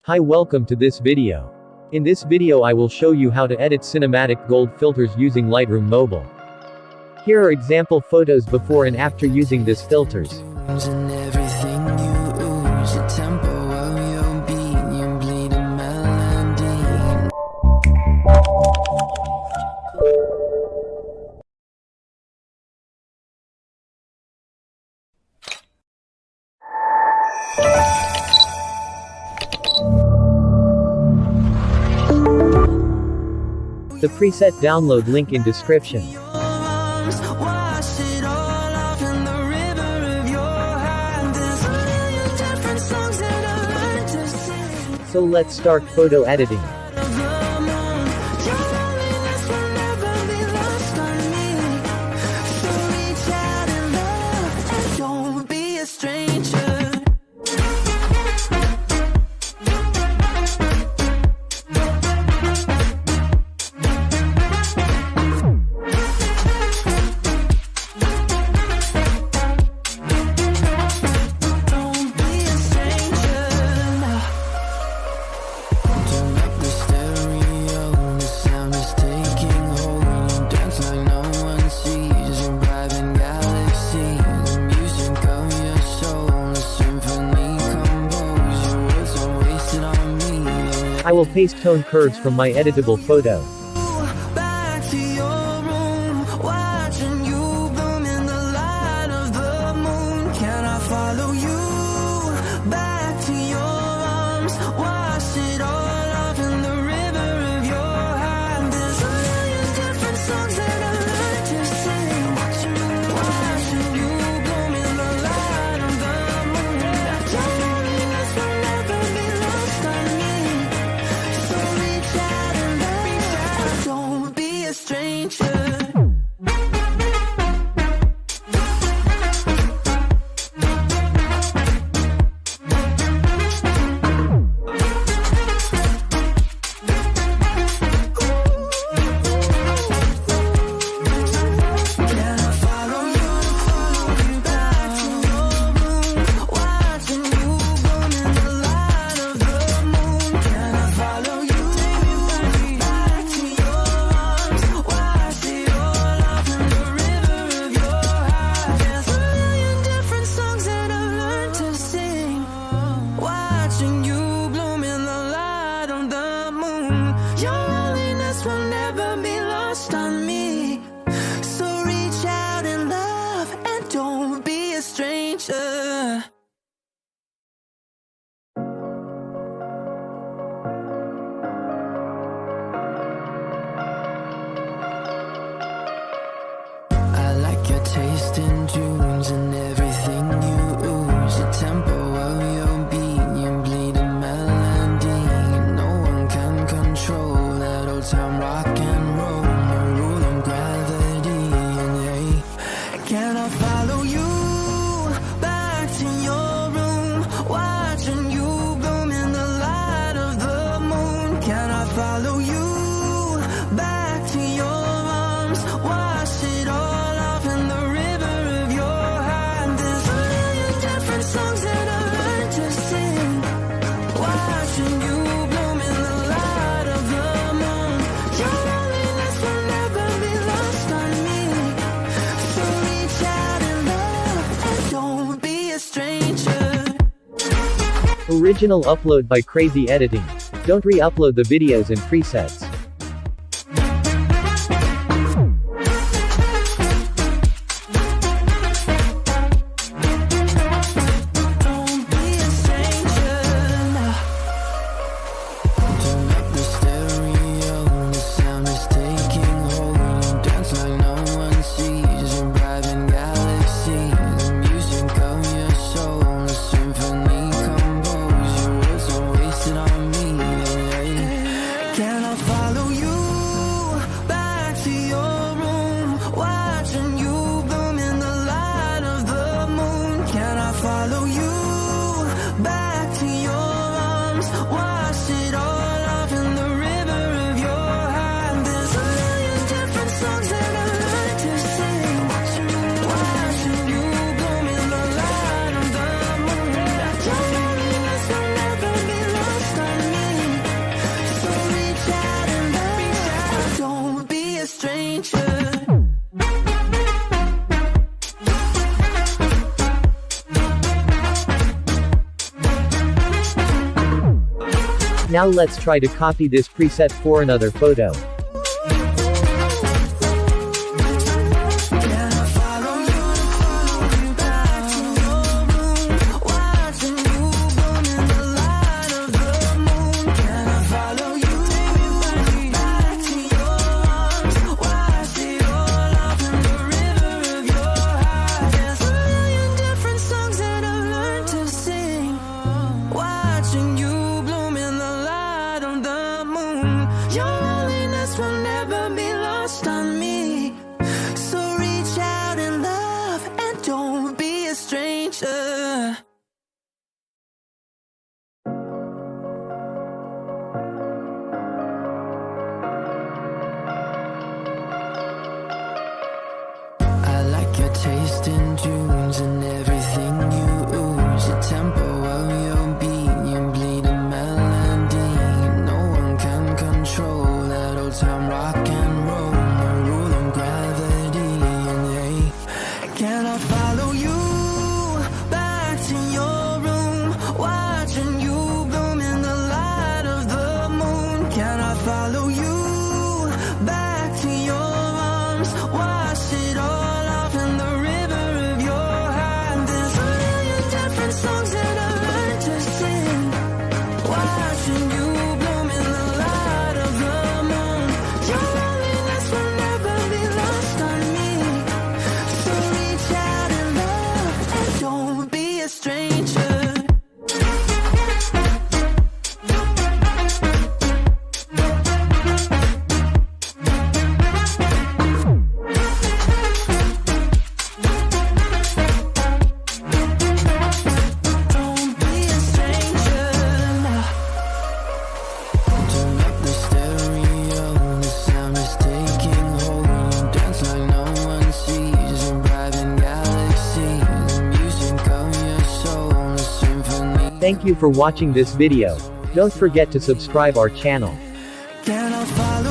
Hi, welcome to this video. In this video I will show you how to edit cinematic gold filters using Lightroom Mobile. Here are example photos before and after using these filters. The preset download link in description. So let's start photo editing. I will paste tone curves from my editable photo. Original upload by CRAZY Editing. Don't re-upload the videos and presets. Can I Now let's try to copy this preset for another photo. Taste in tunes and everything you ooze. The tempo of your beat, you bleed a melody. No one can control that old time rock and roll. No rule of gravity, and hey, can I follow you back to your room, watching you bloom in the light of the moon? Can I follow you back to your arms, wash it all Thank you for watching this video. Don't forget to subscribe our channel. Can I follow